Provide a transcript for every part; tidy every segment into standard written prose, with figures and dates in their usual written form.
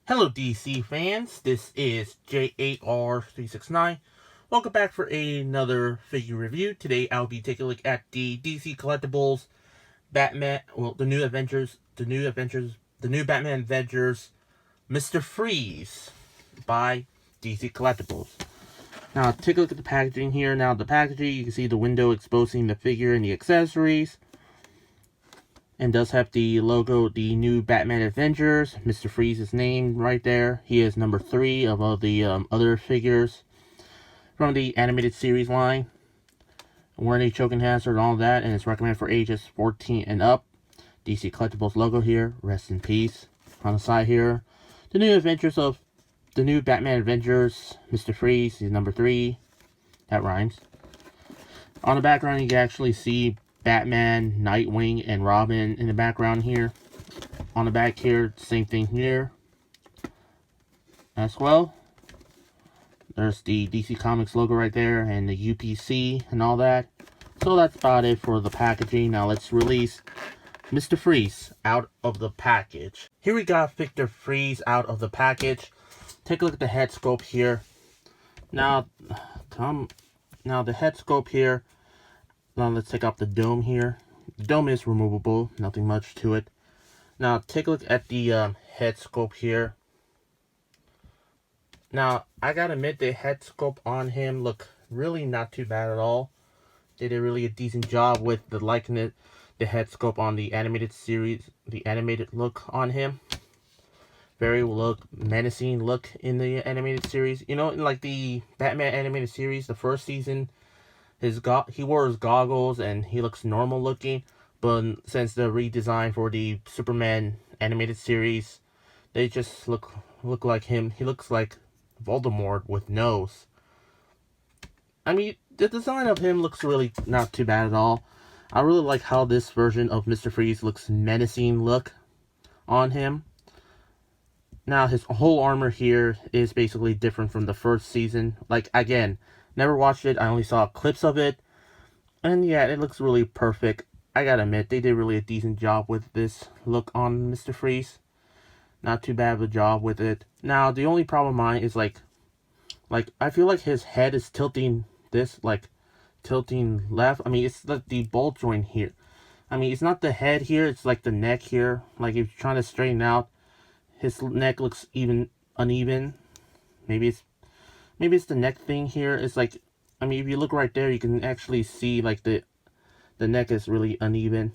Hello DC fans, this is J.A.R. 369. Welcome back for another figure review. Today I'll be taking a look at the DC Collectibles Batman, the new Batman Avengers Mr. Freeze by DC Collectibles. Now take a look at the packaging here. Now the packaging, you can see the window exposing the figure and the accessories. And does have the logo, the new Batman Avengers. Mr. Freeze's name right there. He is number 3 of all the other figures from the animated series line. Warning, choking hazard, and all that. And it's recommended for ages 14 and up. DC Collectibles logo here. Rest in peace. On the side here, the new adventures of the new Batman Avengers. Mr. Freeze is number 3. That rhymes. On the background, you can actually see Batman, Nightwing, and Robin in the background here. On the back here, same thing here as well. There's the DC Comics logo right there and the UPC and all that. So that's about it for the packaging. Now let's release Mr. Freeze out of the package. Here we got Mr. Freeze out of the package. Take a look at the head scope here. Now the head scope here. Now let's take off the dome here. The dome is removable, nothing much to it. Now take a look at the head scope here. Now I gotta admit, the head scope on him look really not too bad at all. They did really a decent job with the likeness, the head scope on the animated series, the animated look on him. Very menacing look in the animated series. You know, in like the Batman animated series, the first season, he wore his goggles and he looks normal looking, but since the redesign for the Superman animated series, they just look like him. He looks like Voldemort with nose. I mean, the design of him looks really not too bad at all. I really like how this version of Mr. Freeze looks menacing look on him. Now his whole armor here is basically different from the first season. Like, again, never watched it. I only saw clips of it. And yeah, it looks really perfect. I gotta admit, they did really a decent job with this look on Mr. Freeze. Not too bad of a job with it. Now, the only problem of mine is like I feel like his head is tilting tilting left. I mean, it's like the ball joint here. I mean, it's not the head here, it's like the neck here. Like, if you're trying to straighten out, his neck looks uneven. Maybe it's the neck thing here. It's like, I mean, if you look right there, you can actually see like the neck is really uneven.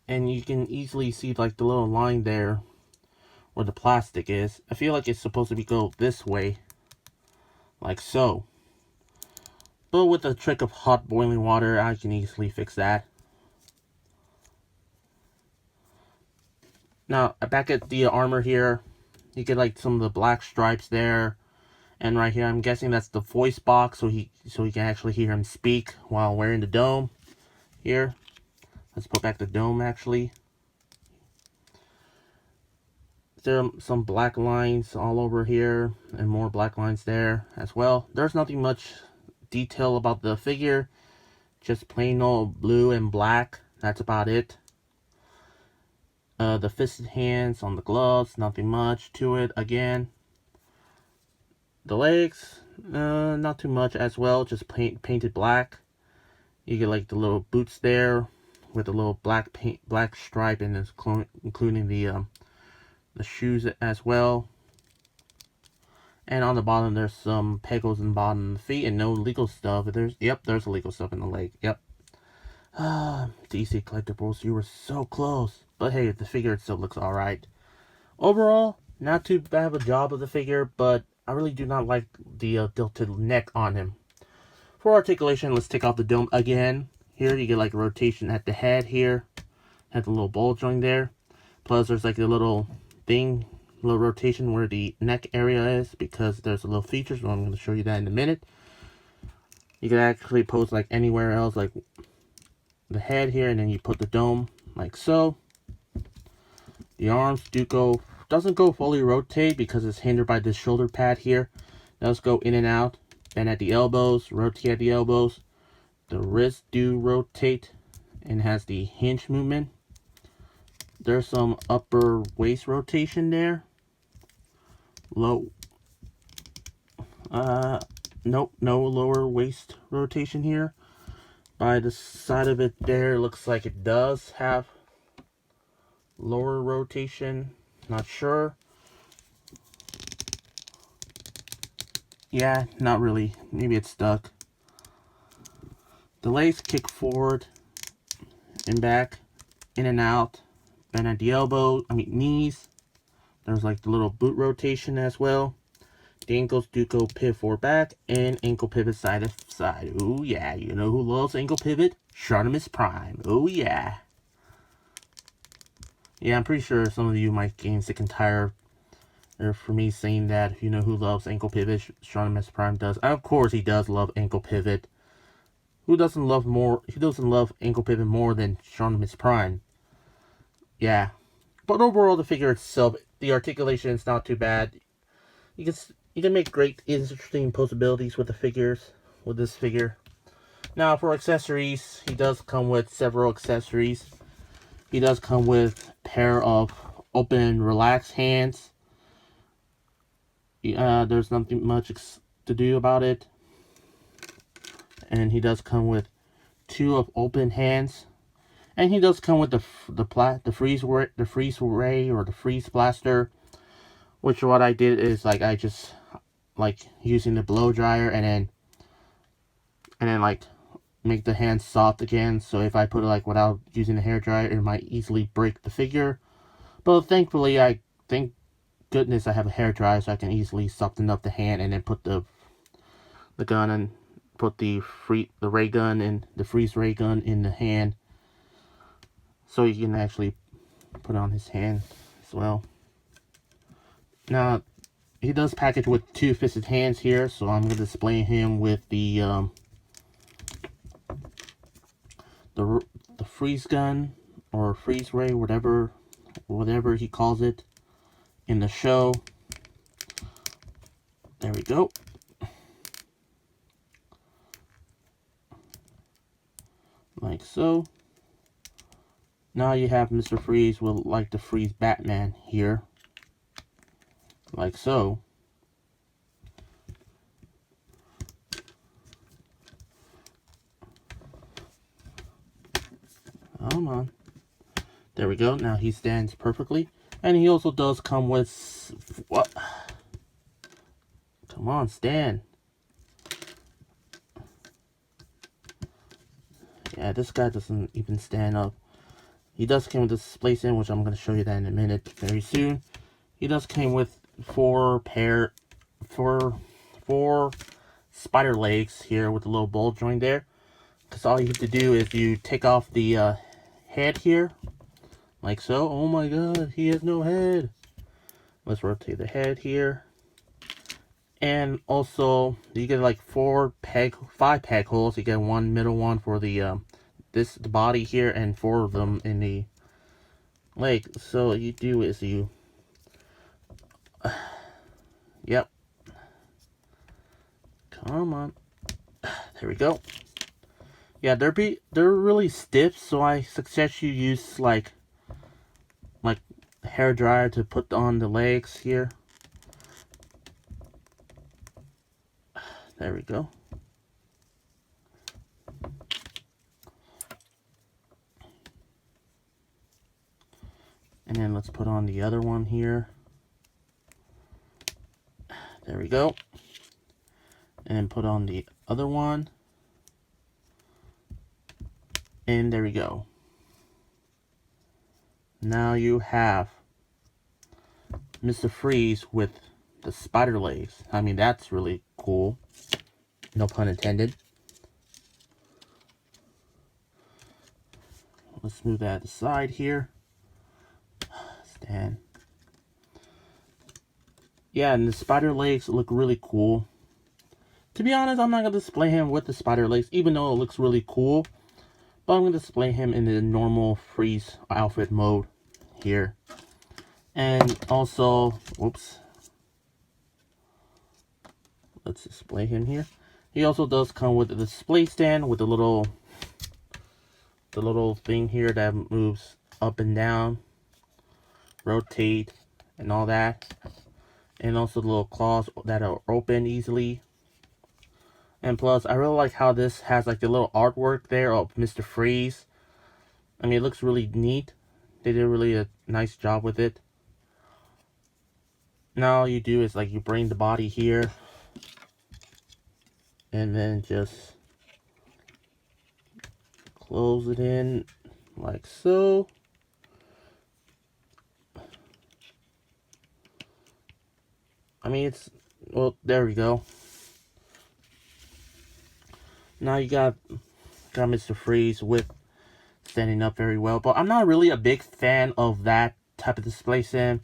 And you can easily see like the little line there where the plastic is. I feel like it's supposed to go this way, like so. But with the trick of hot boiling water, I can easily fix that. Now, back at the armor here, you get like some of the black stripes there. And right here, I'm guessing that's the voice box, so he can actually hear him speak while wearing the dome. Here, let's put back the dome actually. There are some black lines all over here, and more black lines there as well. There's nothing much detail about the figure, just plain old blue and black. That's about it. The fisted hands on the gloves, nothing much to it again. The legs, not too much as well, just painted black. You get like the little boots there with a little black stripe, and including the shoes as well. And on the bottom, there's some pegos in the bottom of the feet, and no legal stuff. There's illegal stuff in the leg. Yep. DC Collectibles, you were so close. But hey, the figure still looks alright. Overall, not too bad of a job of the figure, but I really do not like the tilted neck on him. For articulation, let's take off the dome again. Here, you get like a rotation at the head here. Has a little ball joint there. Plus, there's like a little rotation where the neck area is, because there's a little feature, so I'm going to show you that in a minute. You can actually pose like anywhere else, like the head here, and then you put the dome like so. The arms doesn't go fully rotate because it's hindered by this shoulder pad here. It does go in and out, bend at the elbows, rotate at the elbows. The wrists do rotate and has the hinge movement. there's some upper waist rotation there. Low. Nope, no lower waist rotation here. By the side of it there, looks like it does have lower rotation. Not sure. Yeah, not really. Maybe it's stuck. The legs kick forward and back, in and out, bend at the knees. There's like the little boot rotation as well. The ankles do go pivot forward back and ankle pivot side to side. Oh yeah, you know who loves ankle pivot? Shartimus Prime. Oh yeah. Yeah, I'm pretty sure some of you might gain sick and tired for me saying that. You know who loves ankle pivot? Shartimus Prime does. Of course he does love ankle pivot. Who doesn't love ankle pivot more than Shartimus Prime? Yeah. But overall, the figure itself, the articulation is not too bad. You can make great, interesting possibilities with the figures, with this figure. Now, for accessories, he does come with several accessories. He does come with a pair of open and relaxed hands. There's nothing much to do about it. And he does come with 2 of open hands. And he does come with the freeze ray or the freeze blaster. Which what I did is like I just like using the blow dryer and then like make the hands soft again. So if I put it like without using the hair dryer, it might easily break the figure. But thankfully, thank goodness I have a hair dryer, so I can easily soften up the hand and then put the gun and put the ray gun and the freeze ray gun in the hand, so you can actually put on his hand as well. Now, he does package with 2 fisted hands here, so I'm going to display him with the freeze gun or freeze ray, whatever he calls it in the show. There we go. Like so. Now you have Mr. Freeze with like the Freeze Batman here. Like so. Come on. There we go. Now he stands perfectly. And he also does come with... What? Come on, stand. Yeah, this guy doesn't even stand up. He does come with this display stand, which I'm going to show you that in a minute, very soon. He does come with 4 spider legs here with a little ball joint there. Because all you have to do is you take off the head here, like so. Oh my god, he has no head. Let's rotate the head here. And also, you get like 5 peg holes. You get 1 middle one for the the body here, and 4 of them in the leg. So what you do is you, yep. Come on. There we go. Yeah, they're really stiff, so I suggest you use like hair dryer to put on the legs here. There we go. And then let's put on the other one here. There we go. And put on the other one. And there we go. Now you have Mr. Freeze with the spider legs. I mean, that's really cool. No pun intended. Let's move that aside here. Stand. Yeah, and the spider legs look really cool. To be honest, I'm not going to display him with the spider legs, even though it looks really cool. But I'm going to display him in the normal Freeze outfit mode here. And also, whoops. Let's display him here. He also does come with a display stand with the little thing here that moves up and down. rotate and all that. And also the little claws that are open easily. And plus, I really like how this has like the little artwork there of Mr. Freeze. I mean, it looks really neat. They did really a nice job with it. Now all you do is like you bring the body here. And then just close it in like so. I mean, it's, well, there we go. Now you got Mr. Freeze with standing up very well. But I'm not really a big fan of that type of display sim,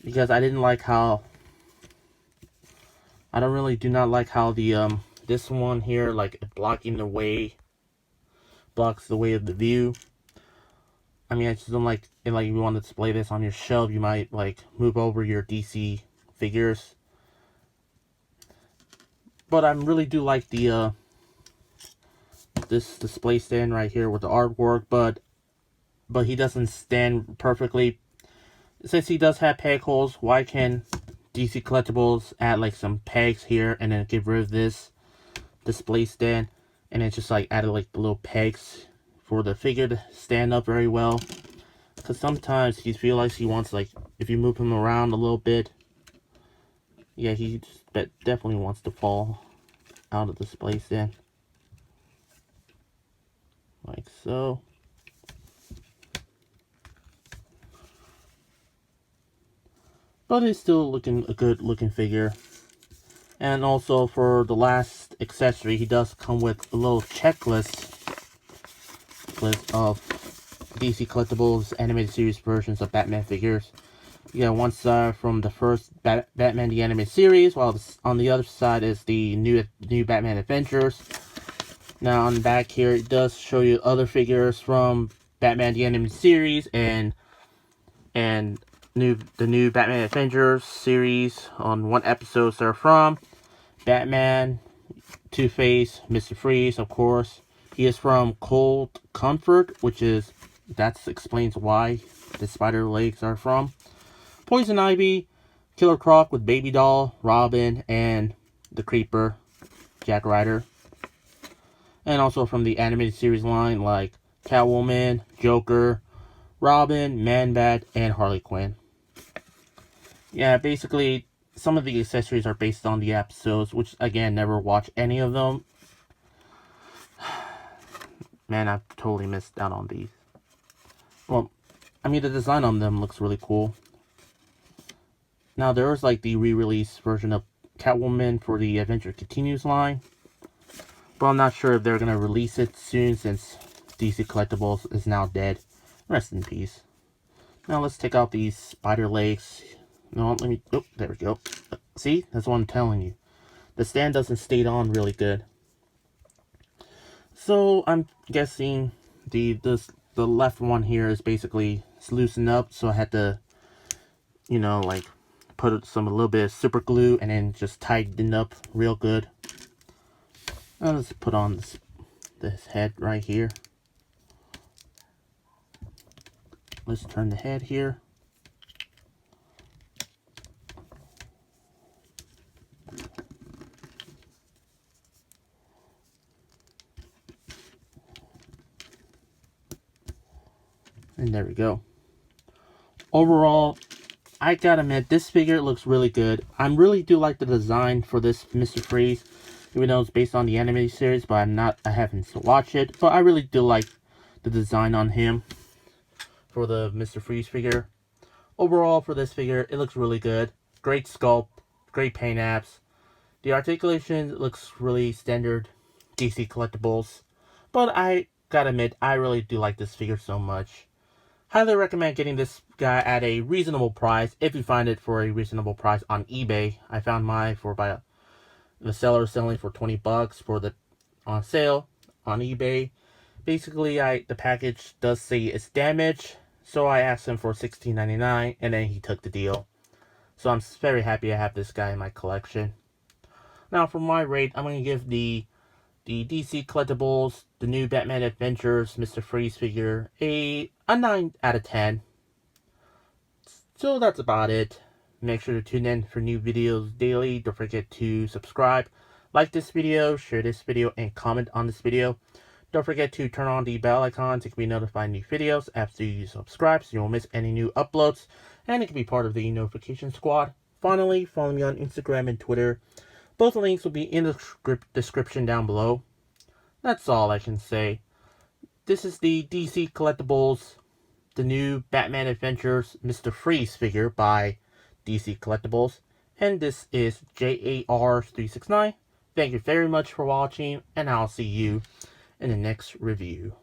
because I didn't like how, I do not like how the, this one here, like, blocks the way of the view. I mean, I just don't like, and like, if you want to display this on your shelf, you might, like, move over your DC figures. But I really do like the, this display stand right here with the artwork, but he doesn't stand perfectly. Since he does have peg holes, why can DC Collectibles add like some pegs here and then get rid of this display stand and then just like add like the little pegs for the figure to stand up very well? Because sometimes he feels like he wants, like, if you move him around a little bit, yeah, he just definitely wants to fall out of the display stand. Like so. But it's still looking a good looking figure. And also for the last accessory, he does come with a little checklist of DC Collectibles animated series versions of Batman figures. You got one side from the first Batman the Animated Series, while on the other side is the new Batman Adventures. Now on the back here, it does show you other figures from Batman the Animated Series and the new Batman Adventures series on what episodes they're from. Batman, Two-Face, Mr. Freeze, of course. He is from Cold Comfort, that explains why the spider legs are from. Poison Ivy, Killer Croc with Baby Doll, Robin, and the Creeper, Jack Ryder. And also from the animated series line like Catwoman, Joker, Robin, Man-Bat, and Harley Quinn. Yeah, basically, some of the accessories are based on the episodes, which, again, never watched any of them. Man, I've totally missed out on these. Well, I mean, the design on them looks really cool. Now, there is, like, the re-release version of Catwoman for the Adventure Continues line. But I'm not sure if they're going to release it soon, since DC Collectibles is now dead. Rest in peace. Now, let's take out these spider legs. No, let me... Oh, there we go. See? That's what I'm telling you. The stand doesn't stay on really good. So, I'm guessing the left one here is basically loosened up. So, I had to, you know, like, put a little bit of super glue and then just tighten up real good. Now, let's put on this head right here. Let's turn the head here. And there we go. Overall, I gotta admit, this figure looks really good. I really do like the design for this Mr. Freeze, even though it's based on the animated series, but I haven't watched it. But I really do like the design on him for the Mr. Freeze figure. Overall, for this figure, it looks really good. Great sculpt, great paint apps. The articulation looks really standard DC Collectibles. But I gotta admit, I really do like this figure so much. Highly recommend getting this guy at a reasonable price, if you find it for a reasonable price on eBay. I found mine the seller selling for $20 on sale on eBay. Basically, the package does say it's damaged, so I asked him for $16.99, and then he took the deal. So I'm very happy I have this guy in my collection. Now, for my rate, I'm going to give the DC Collectibles, the new Batman Adventures Mr. Freeze figure, a 9 out of 10. So that's about it. Make sure to tune in for new videos daily. Don't forget to subscribe, like this video, share this video, and comment on this video. Don't forget to turn on the bell icon to be notified new videos after you subscribe so you won't miss any new uploads, and you can be part of the notification squad. Finally, follow me on Instagram and Twitter. Both links will be in the description down below. That's all I can say. This is the DC Collectibles, the new Batman Adventures Mr. Freeze figure by DC Collectibles. And this is J.A.R. 369. Thank you very much for watching, and I'll see you in the next review.